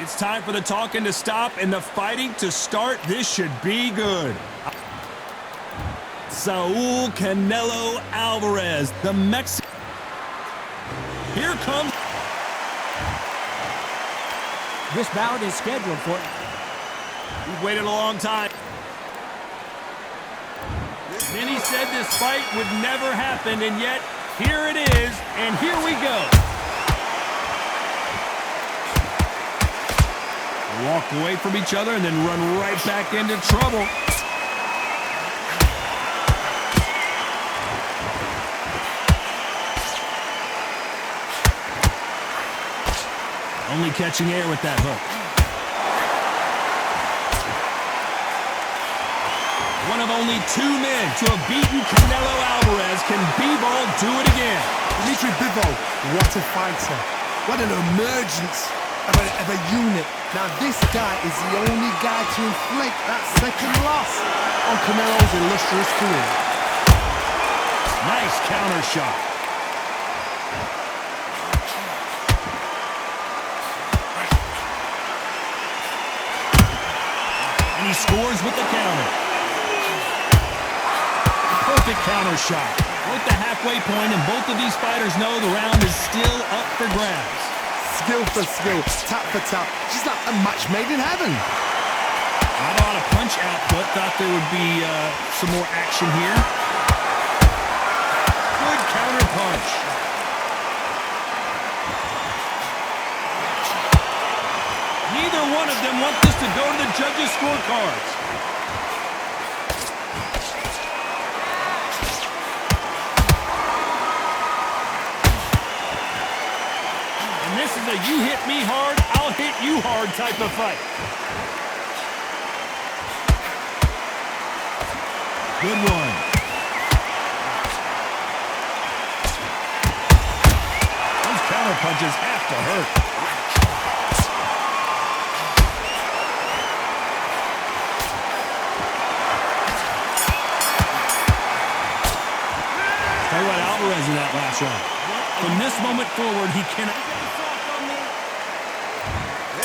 It's time for the talking to stop and the fighting to start. This should be good. Saul Canelo Alvarez, the Mexican. Here comes. This bout is scheduled for. We've waited a long time. Many said this fight would never happen, and yet here it is, and here we go. Walk away from each other and then run right back into trouble. Only catching air with that hook. One of only two men to have beaten Canelo Alvarez. Can Bivol do it again? Bivol, what a fighter. What an emergence of a unit. Now this guy is the only guy to inflict that second loss on Canelo's illustrious career. Nice counter shot. And he scores with the counter. Perfect counter shot. We're at the halfway point, and both of these fighters know the round is still up for grabs. Skill for skill, tap for tap. She's like a match made in heaven. Not a lot of punch output. Thought there would be some more action here. Good counter punch. Neither one of them want this to go to the judges' scorecards. This is a you hit me hard, I'll hit you hard type of fight. Good one. Those counter punches have to hurt. Tell you what, Alvarez in that last round. From this moment forward, he cannot.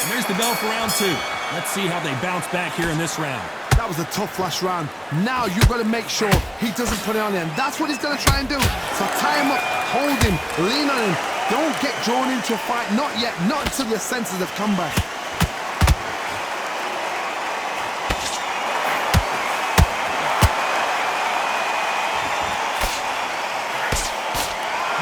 There's the bell for round two. Let's see how they bounce back here in this round. That was a tough last round. Now you've got to make sure he doesn't put it on him. That's what he's going to try and do. So tie him up, hold him, lean on him. Don't get drawn into a fight. Not yet. Not until your senses have come back.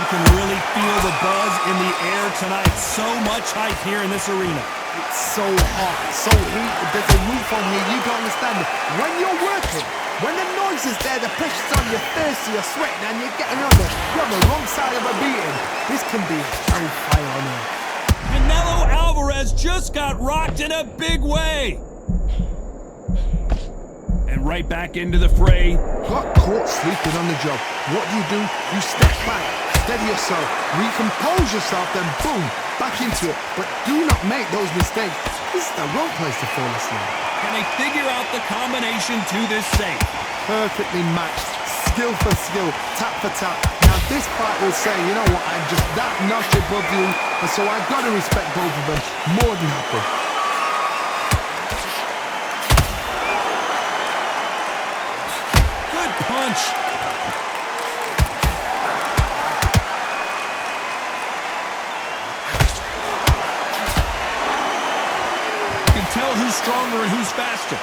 You can really feel the buzz in the air tonight. So much hype here in this arena. It's so hot, so heated. There's a roof on here. You don't understand it. When you're working, when the noise is there, the pressure's on, you're thirsty, you're sweating, and you're getting on you're on the wrong side of a beating. This can be hellfire on here. Canelo Alvarez just got rocked in a big way. And right back into the fray. Got caught sleeping on the job. What do? You step back, steady yourself, recompose yourself, then boom, back into it. But do not make those mistakes. This is the wrong place to fall asleep. Can they figure out the combination to this safe? Perfectly matched, skill for skill, tap for tap. Now this fight will say, you know what, I'm just that notch above you, and so I've got to respect both of them. More than happy. Good punch. Tell who's stronger and who's faster.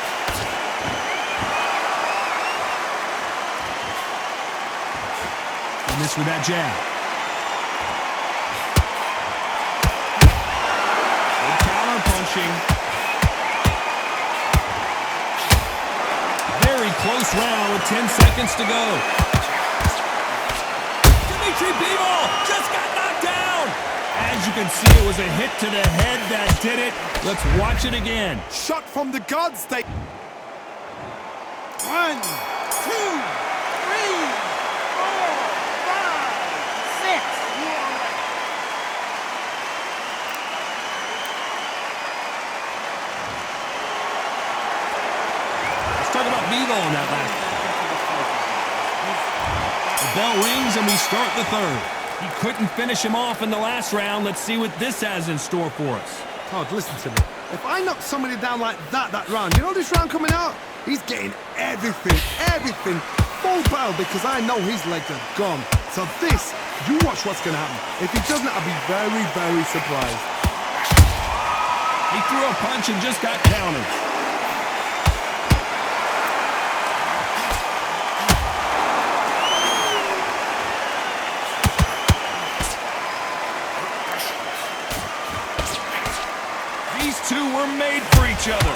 And this with that jab. Good counter punching. Very close round with 10 seconds to go. Bivol just got knocked down. As you can see, it was a hit to the head that did it. Let's watch it again. Shot from the gods. 1, 2, 3, 4, 5, 6. Let's talk about Bivol in that last. The bell rings and we start the third. He couldn't finish him off in the last round. Let's see what this has in store for us. Todd, listen to me. If I knock somebody down like that round, you know this round coming out? He's getting everything, full barrel, because I know his legs are gone. So this, you watch what's going to happen. If he doesn't, I'll be very, very surprised. He threw a punch and just got countered. These two were made for each other.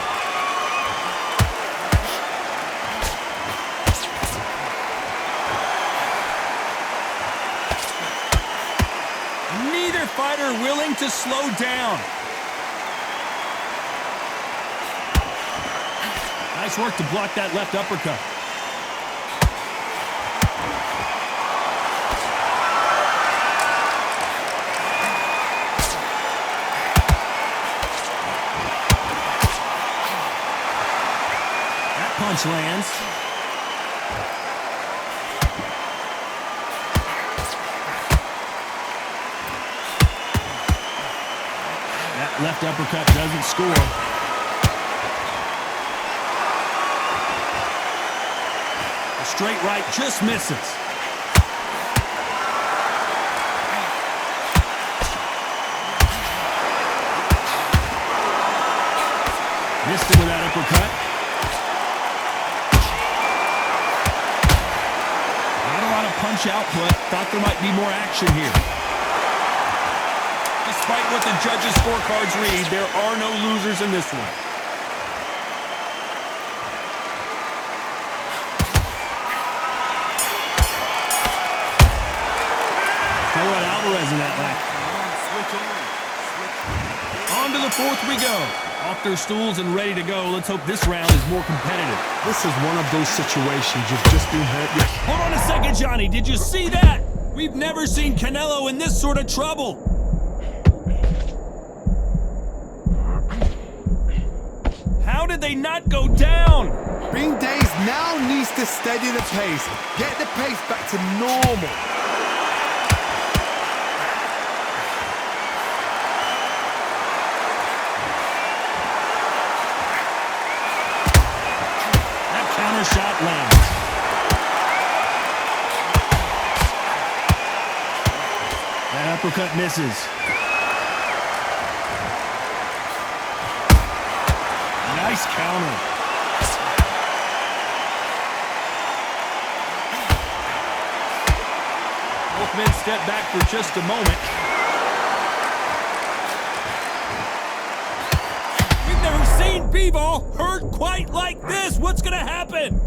Neither fighter willing to slow down. Nice work to block that left uppercut. That punch lands. That left uppercut doesn't score. Straight right just misses. Missed it with that uppercut. Not a lot of punch output. Thought there might be more action here. Despite what the judges' scorecards read, there are no losers in this one. In that lap. On to the fourth we go. Off their stools and ready to go. Let's hope this round is more competitive. This is one of those situations you've just been hurt. Hold on a second, Johnny. Did you see that? We've never seen Canelo in this sort of trouble. How did they not go down? Being dazed now needs to steady the pace. Get the pace back to normal. Shot lands. That uppercut misses. Nice counter. Both men step back for just a moment. We've never seen Bivol hurt quite like this. What's going to happen?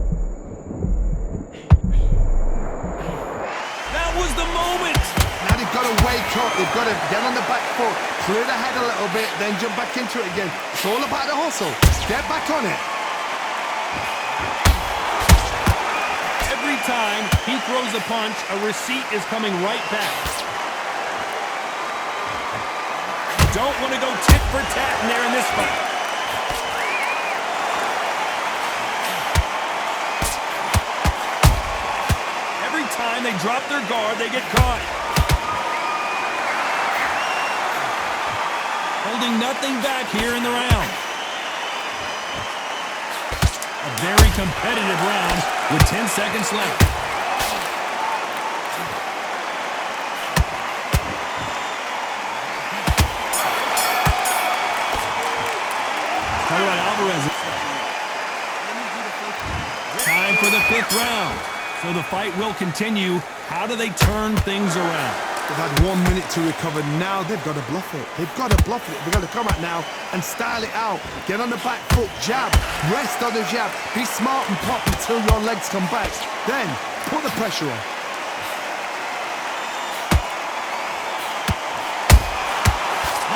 That was the moment. Now they've got to wake up. They've got to get on the back foot, clear the head a little bit, then jump back into it again. It's all about the hustle. Get back on it. Every time he throws a punch, a receipt is coming right back. Don't want to go tit for tat in there in this fight. Every time they drop their guard, they get caught. Holding nothing back here in the round. A very competitive round with 10 seconds left. Tell you what, Alvarez. Time for the 5th round. So the fight will continue. How do they turn things around? They've had 1 minute to recover. Now they've got to bluff it. They've got to bluff it. They've got to come out now and style it out. Get on the back foot, jab, rest on the jab. Be smart and pop until your legs come back. Then put the pressure on.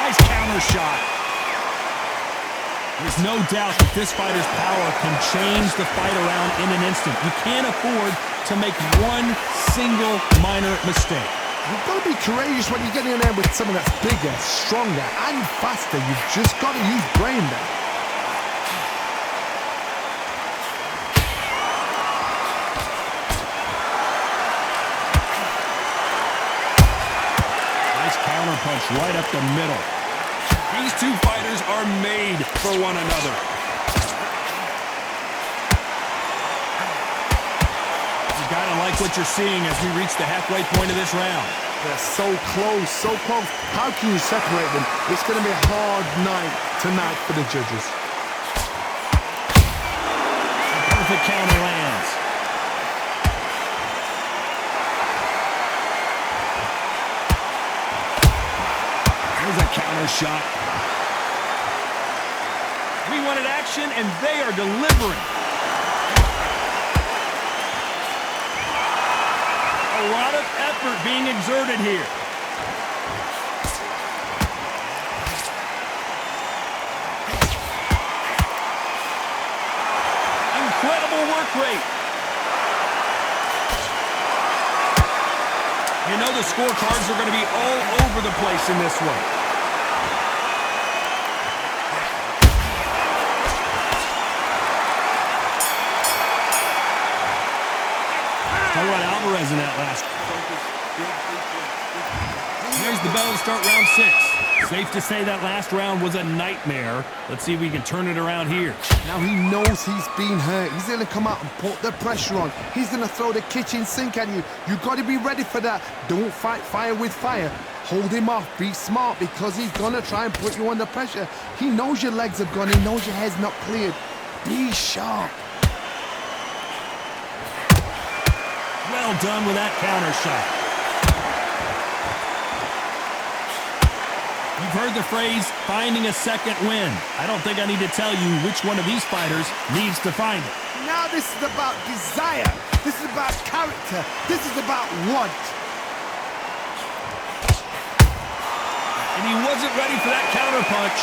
Nice counter shot. There's no doubt that this fighter's power can change the fight around in an instant. You can't afford to make one single minor mistake. You've got to be courageous when you're getting in there with someone that's bigger, stronger, and faster. You've just got to use brain there. Nice counter punch right up the middle. These two fighters are made for one another. You gotta like what you're seeing as we reach the halfway point of this round. They're so close, so close. How can you separate them? It's going to be a hard night tonight for the judges. A perfect counter lands. There's a counter shot. We wanted action, and they are delivering. A lot of effort being exerted here. Incredible work rate. You know the scorecards are going to be all over the place in this one. Talk about Alvarez in that last. Here's the bell to start round 6. Safe to say that last round was a nightmare. Let's see if we can turn it around here. Now he knows he's been hurt. He's going to come out and put the pressure on. He's going to throw the kitchen sink at you. You've got to be ready for that. Don't fight fire with fire. Hold him off. Be smart because he's going to try and put you under pressure. He knows your legs have gone. He knows your head's not cleared. Be sharp. Well done with that counter shot. You've heard the phrase, finding a second win. I don't think I need to tell you which one of these fighters needs to find it. Now this is about desire. This is about character. This is about want. And he wasn't ready for that counter punch.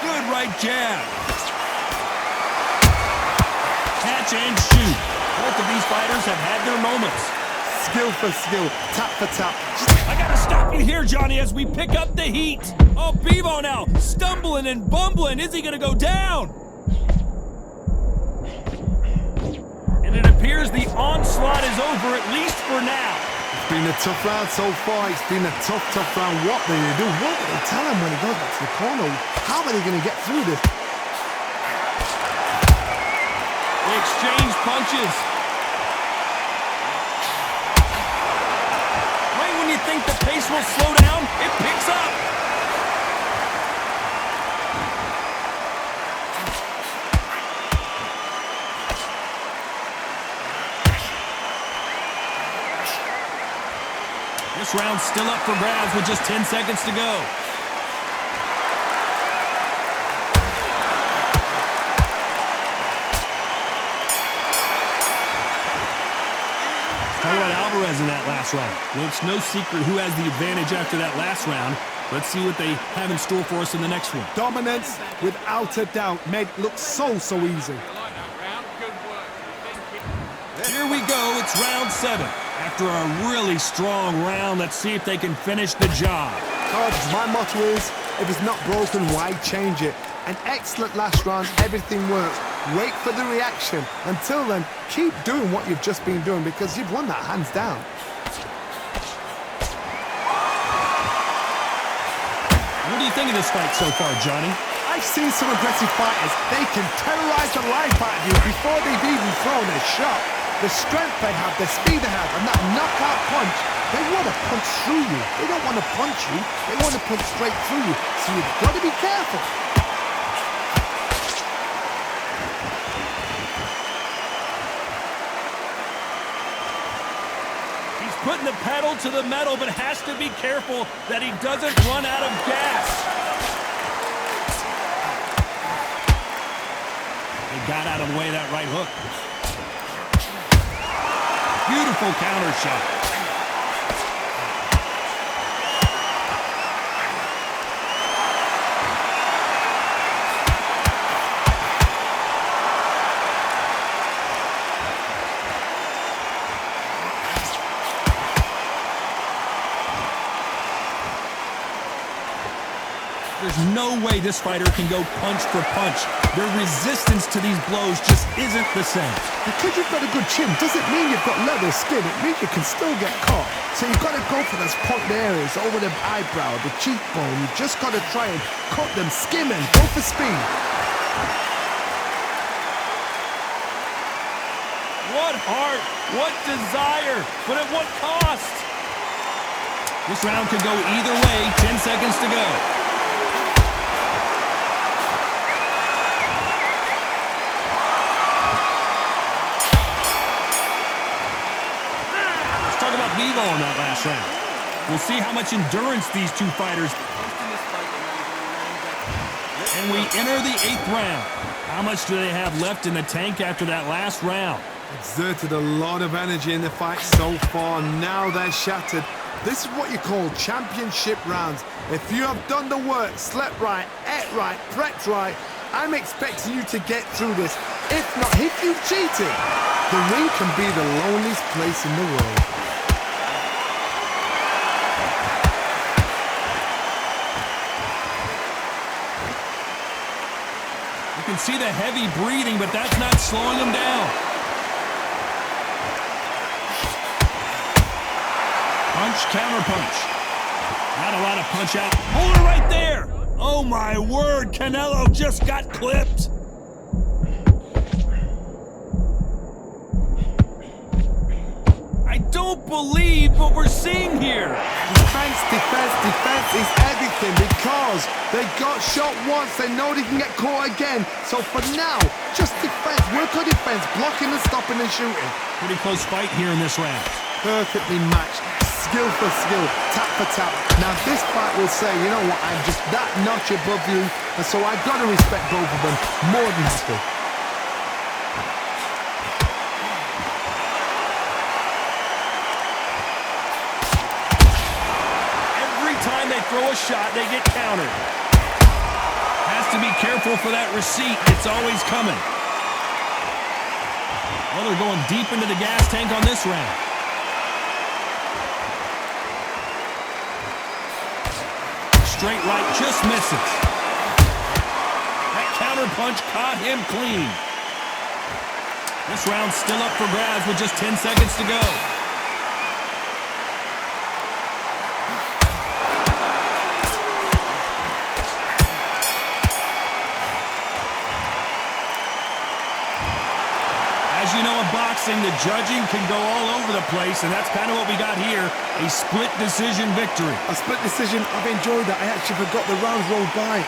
Good right jab. Catch and shoot. Both of these fighters have had their moments. Skill for skill, tap for tap. I gotta stop you here, Johnny, as we pick up the heat. Oh, Bivol now, stumbling and bumbling. Is he gonna go down? And it appears the onslaught is over, at least for now. It's been a tough round so far. It's been a tough round. What do they do? What do they tell him when he goes back to the corner? How are they gonna get through this? They exchange punches. Right when you think the pace will slow down, it picks up. This round's still up for grabs with just 10 seconds to go. Talk about Alvarez in that last round. Well, it's no secret who has the advantage after that last round. Let's see what they have in store for us in the next one. Dominance, without a doubt, made it look so easy. Here we go, it's round 7. After a really strong round, let's see if they can finish the job. Cards, my motto is, if it's not broken, why change it? An excellent last round, everything works. Wait for the reaction. Until then, keep doing what you've just been doing because you've won that hands down. What do you think of this fight so far, Johnny? I've seen some aggressive fighters. They can terrorize the life out of you before they've even thrown a shot. The strength they have, the speed they have, and that knockout punch, they want to punch through you. They don't want to punch you. They want to punch straight through you. So you've got to be careful. Putting the pedal to the metal, but has to be careful that he doesn't run out of gas. He got out of the way of that right hook. Beautiful counter shot. There's There's no way this fighter can go punch for punch. Their resistance to these blows just isn't the same. Because you've got a good chin doesn't mean you've got leather skin. It means you can still get caught. So you've got to go for those point areas over the eyebrow, the cheekbone. You've just got to try and cut them, skim them, go for speed. What heart, what desire, but at what cost? This round could go either way. 10 seconds to go. Let's talk about Bivol in that last round. We'll see how much endurance these two fighters. And we enter the 8th round. How much do they have left in the tank after that last round? Exerted a lot of energy in the fight so far. Now they're shattered. This is what you call championship rounds. If you have done the work, slept right, ate right, prepped right, I'm expecting you to get through this. If not, if you've cheated, the ring can be the loneliest place in the world. You can see the heavy breathing, but that's not slowing him down. Punch, counter punch. Not a lot of punch out. Hold it right there. Oh my word, Canelo just got clipped. I don't believe what we're seeing here. Defense, defense, defense is everything because they got shot once, they know they can get caught again. So for now, just defense, work on defense, blocking and stopping and shooting. Pretty close fight here in this round. Perfectly matched, skill for skill, tap for tap. Now this fight will say, you know what, I'm just that notch above you, and so I've got to respect both of them more than happy. Every time they throw a shot, they get countered. Has to be careful for that receipt. It's always coming. Well, they're going deep into the gas tank on this round. Straight right just misses. That counter punch caught him clean. This round's still up for grabs with just 10 seconds to go. As you know, in boxing, the judging can go all over the place, and that's kind of what we got here, a split decision victory. A split decision, I've enjoyed that. I actually forgot the rounds rolled by.